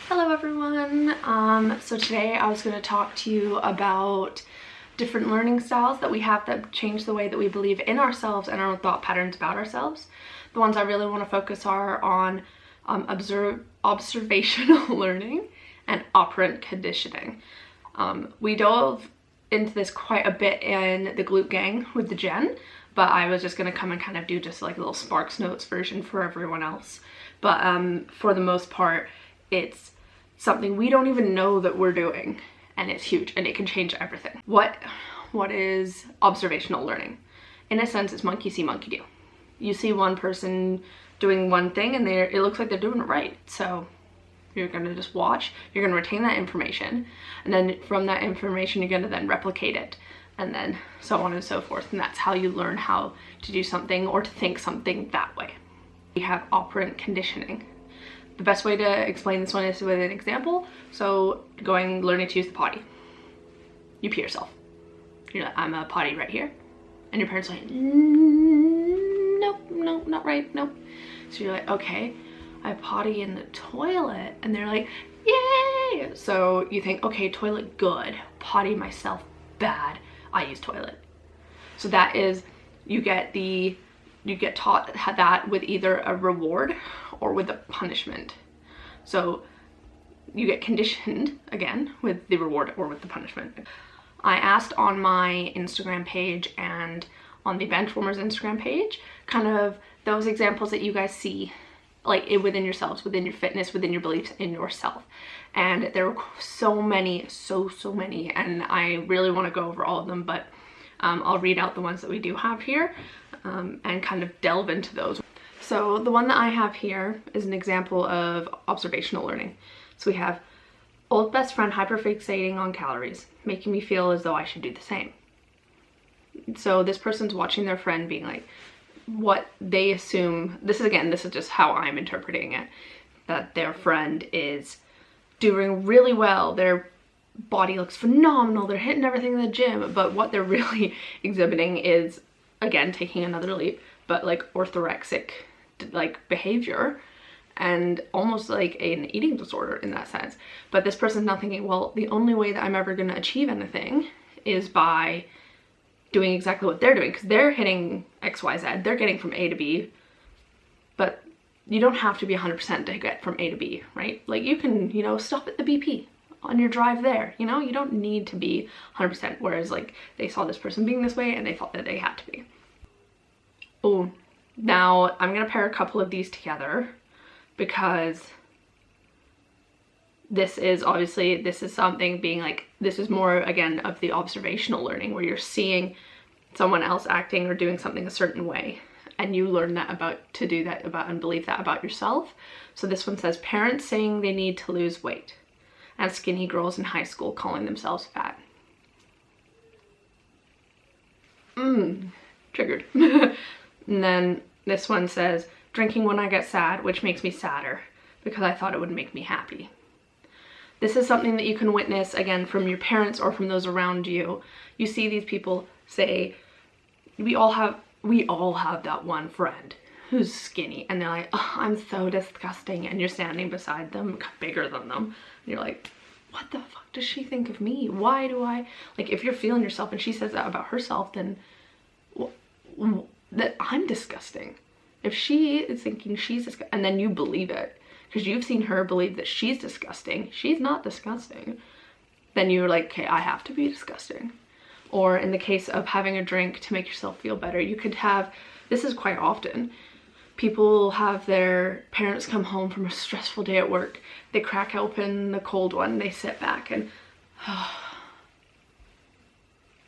Hello everyone. So today I was going to talk to you about different learning styles that we have that change the way that we believe in ourselves and our own thought patterns about ourselves. The ones I really want to focus are on observational learning and operant conditioning. We dove into this quite a bit in the glute gang with the Jen, but I was just going to come and kind of do just like a little Sparks Notes version for everyone else. But for the most part, it's something we don't even know that we're doing, and it's huge and it can change everything. What is observational learning? In a sense, it's monkey see, monkey do. You see one person doing one thing and it looks like they're doing it right, so you're going to just watch, you're going to retain that information, and then from that information you're going to then replicate it, and then so on and so forth. And that's how you learn how to do something or to think something that way. We have operant conditioning. The best way to explain this one is with an example. So learning to use the potty. You pee yourself. You're like, I'm a potty right here. And your parents are like, nope, not right, nope. So you're like, okay, I potty in the toilet. And they're like, yay! So you think, okay, toilet good, potty myself bad, I use toilet. So that is, you get taught that with either a reward or with a punishment. So you get conditioned again with the reward or with the punishment. I asked on my Instagram page and on the Benchwarmers Instagram page kind of those examples that you guys see like within yourselves, within your fitness, within your beliefs in yourself. And there were so many, so many, and I really want to go over all of them, but I'll read out the ones that we do have here and kind of delve into those. So the one that I have here is an example of observational learning. So we have old best friend hyperfixating on calories, making me feel as though I should do the same. So this person's watching their friend being like, what they assume, this is just how I'm interpreting it, that their friend is doing really well, their body looks phenomenal, they're hitting everything in the gym, but what they're really exhibiting is, again, taking another leap, but like orthorexic like behavior and almost like an eating disorder in that sense. But this person's now thinking, well, the only way that I'm ever going to achieve anything is by doing exactly what they're doing, because they're hitting XYZ, they're getting from A to B, but you don't have to be 100% to get from A to B, right? Like you can, stop at the BP on your drive there, you don't need to be 100%, whereas like they saw this person being this way and they thought that they had to be. Oh, now I'm gonna pair a couple of these together because this is something being like, this is more again of the observational learning where you're seeing someone else acting or doing something a certain way and you learn that and believe that about yourself. So this one says, parents saying they need to lose weight and skinny girls in high school calling themselves fat. Triggered. And then this one says, drinking when I get sad, which makes me sadder because I thought it would make me happy. This is something that you can witness again from your parents or from those around you. You see these people say, we all have that one friend who's skinny, and they're like, oh, I'm so disgusting, and you're standing beside them, bigger than them, and you're like, what the fuck does she think of me? Why do I, like, if you're feeling yourself and she says that about herself, then that I'm disgusting. If she is thinking she's disgusting, and then you believe it because you've seen her believe that she's disgusting, she's not disgusting, then you're like, okay, I have to be disgusting. Or in the case of having a drink to make yourself feel better, you could have, this is quite often, people have their parents come home from a stressful day at work, they crack open the cold one, they sit back and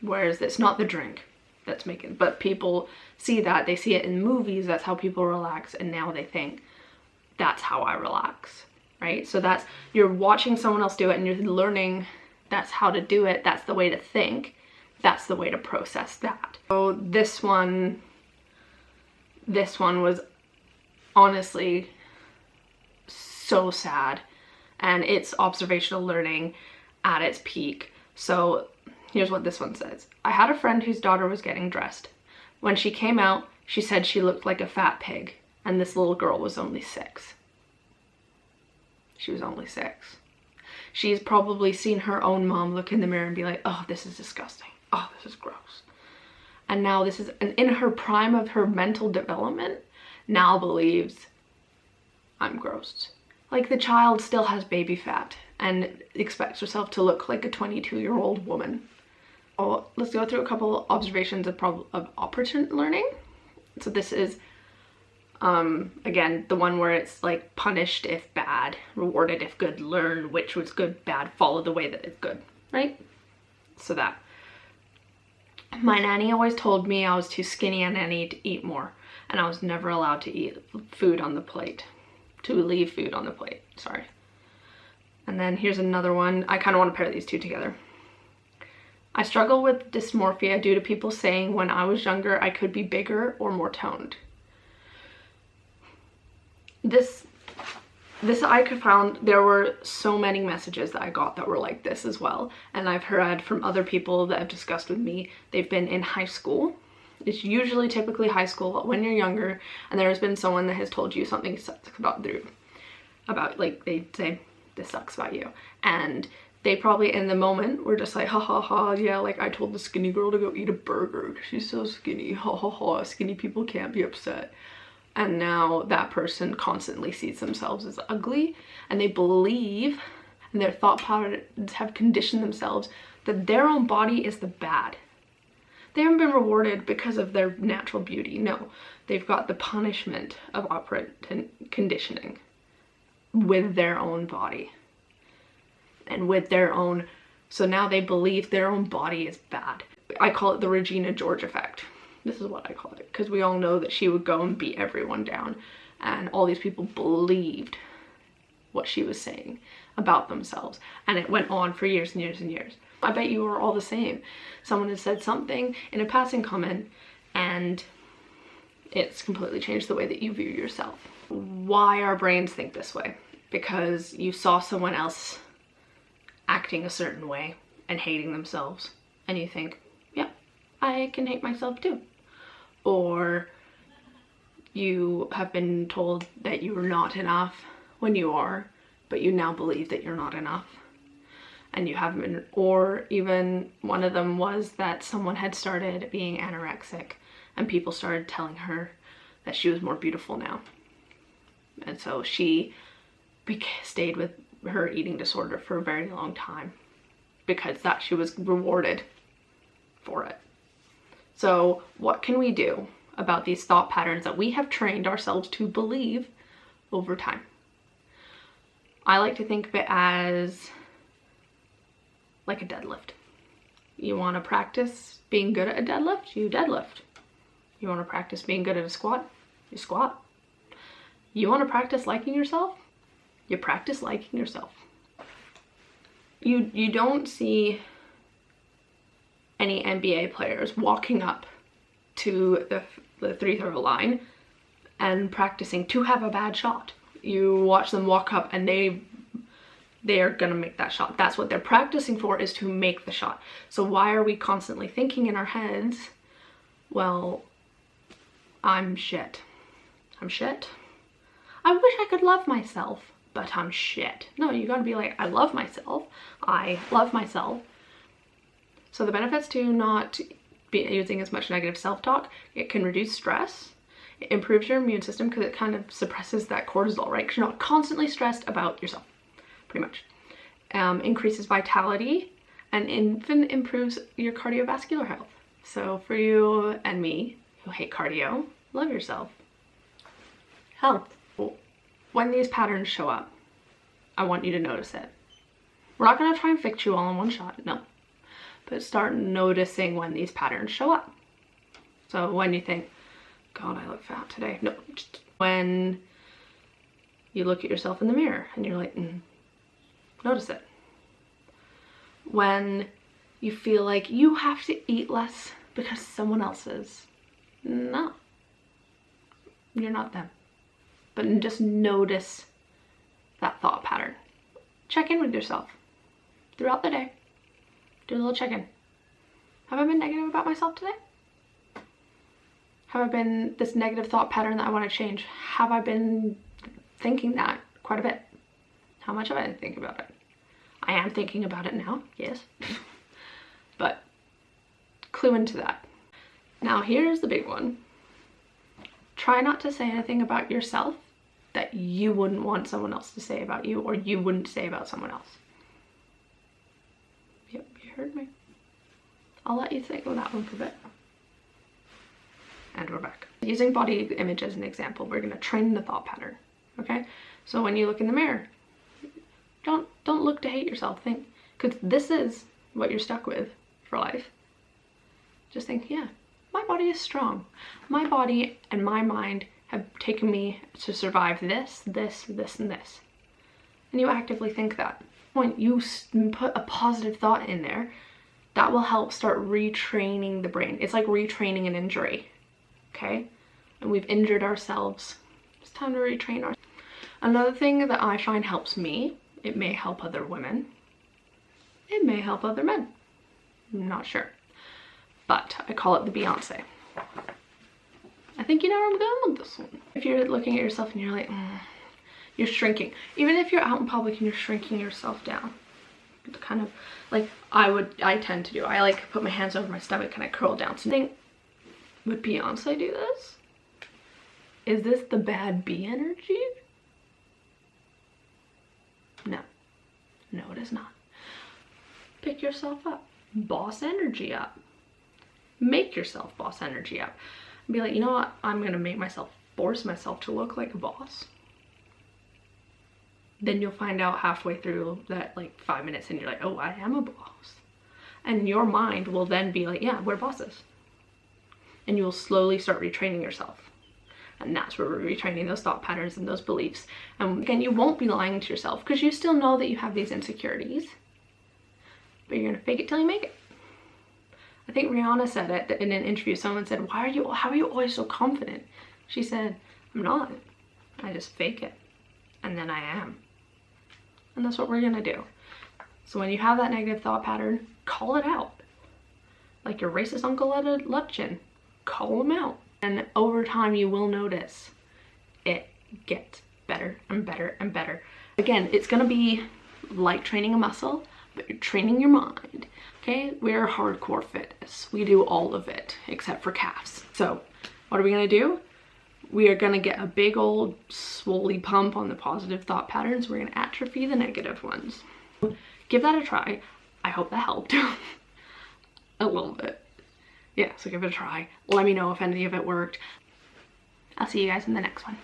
whereas it's not the drink that's making, but people see that, they see it in movies, that's how people relax, and now they think that's how I relax, right? So that's, you're watching someone else do it and you're learning that's how to do it, that's the way to think, that's the way to process that. So this one was honestly so sad, and it's observational learning at its peak. So here's what this one says. I had a friend whose daughter was getting dressed. When she came out, she said she looked like a fat pig, and this little girl was only 6. She was only 6. She's probably seen her own mom look in the mirror and be like, oh, this is disgusting. Oh, this is gross. And now this is, in her prime of her mental development, now believes I'm gross. Like, the child still has baby fat and expects herself to look like a 22-year-old woman. Oh, let's go through a couple observations of operant learning. So this is, again, the one where it's like punished if bad, rewarded if good, learn which was good, bad, follow the way that is good, right? So that. My nanny always told me I was too skinny and I need to eat more, and I was never allowed to eat food on the plate, to leave food on the plate, sorry. And then here's another one. I kind of want to pair these two together. I struggle with dysmorphia due to people saying when I was younger I could be bigger or more toned. This I could found, there were so many messages that I got that were like this as well. And I've heard from other people that have discussed with me, they've been in high school. It's usually typically high school when you're younger, and there has been someone that has told you something sucks about like, they say, this sucks about you. And they probably in the moment were just like, ha ha ha, yeah, like I told the skinny girl to go eat a burger because she's so skinny, ha ha ha, skinny people can't be upset. And now that person constantly sees themselves as ugly, and they believe, and their thought patterns have conditioned themselves that their own body is the bad. They haven't been rewarded because of their natural beauty. No, they've got the punishment of operant conditioning with their own body and with their own, so now they believe their own body is bad. I call it the Regina George effect. This is what I call it, because we all know that she would go and beat everyone down, and all these people believed what she was saying about themselves, and it went on for years and years and years. I bet you are all the same. Someone has said something in a passing comment and it's completely changed the way that you view yourself. Why our brains think this way? Because you saw someone else acting a certain way and hating themselves, and you think, yeah, I can hate myself too. Or you have been told that you are not enough when you are, but you now believe that you're not enough and you haven't been. Or even one of them was that someone had started being anorexic and people started telling her that she was more beautiful now. And so she stayed with her eating disorder for a very long time because that she was rewarded for it. So what can we do about these thought patterns that we have trained ourselves to believe over time? I like to think of it as like a deadlift. You want to practice being good at a deadlift? You deadlift. You want to practice being good at a squat? You squat. You want to practice liking yourself? You practice liking yourself. You don't see any NBA players walking up to the free throw line and practicing to have a bad shot. You watch them walk up and they are gonna make that shot. That's what they're practicing for, is to make the shot. So why are we constantly thinking in our heads, well, I'm shit. I'm shit. I wish I could love myself, but I'm shit. No, you gotta be like, I love myself. I love myself. So the benefits to not be using as much negative self-talk, it can reduce stress. It improves your immune system because it kind of suppresses that cortisol, right? Because you're not constantly stressed about yourself, pretty much. Increases vitality and even improves your cardiovascular health. So for you and me who hate cardio, love yourself. Health. When these patterns show up, I want you to notice it. We're not going to try and fix you all in one shot, no. But start noticing when these patterns show up. So when you think, God, I look fat today. No, just when you look at yourself in the mirror and you're like, notice it. When you feel like you have to eat less because someone else is. No, you're not them. But just notice that thought pattern. Check in with yourself throughout the day. Do a little check-in. Have I been negative about myself today? Have I been this negative thought pattern that I want to change? Have I been thinking that quite a bit? How much have I been thinking about it? I am thinking about it now, yes. But clue into that. Now here's the big one. Try not to say anything about yourself that you wouldn't want someone else to say about you, or you wouldn't say about someone else. Yep, you heard me. I'll let you think on that one for a bit. And we're back. Using body image as an example, we're gonna train the thought pattern, okay? So when you look in the mirror, don't look to hate yourself. Think, because this is what you're stuck with for life. Just think, yeah, my body is strong. My body and my mind have taken me to survive this, this, this, and this. And you actively think that. When you put a positive thought in there, that will help start retraining the brain. It's like retraining an injury, okay? And we've injured ourselves. It's time to retrain ourselves. Another thing that I find helps me, it may help other women, it may help other men, I'm not sure. But I call it the Beyonce. I think you know where I'm going with this one. If you're looking at yourself and you're like, you're shrinking. Even if you're out in public and you're shrinking yourself down. Kind of like I tend to do. I like put my hands over my stomach and I curl down. So I think, would Beyonce do this? Is this the bad bee energy? No. No, it is not. Pick yourself up. Boss energy up. Make yourself boss energy up. Be like, you know what? I'm gonna make myself, force myself to look like a boss. Then you'll find out halfway through that, like 5 minutes, and you're like, oh, I am a boss. And your mind will then be like, yeah, we're bosses. And you'll slowly start retraining yourself. And that's where we're retraining those thought patterns and those beliefs. And again, you won't be lying to yourself because you still know that you have these insecurities. But you're gonna fake it till you make it. I think Rihanna said it in an interview. Someone said, how are you always so confident? She said, I'm not. I just fake it. And then I am. And that's what we're gonna do. So when you have that negative thought pattern, call it out. Like your racist uncle at a luncheon, call him out. And over time you will notice it gets better and better and better. Again, it's gonna be like training a muscle, but you're training your mind. Okay, we're hardcore fitness. We do all of it except for calves. So what are we gonna do? We are gonna get a big old swolly pump on the positive thought patterns. We're gonna atrophy the negative ones. Give that a try. I hope that helped a little bit. Yeah, so give it a try. Let me know if any of it worked. I'll see you guys in the next one.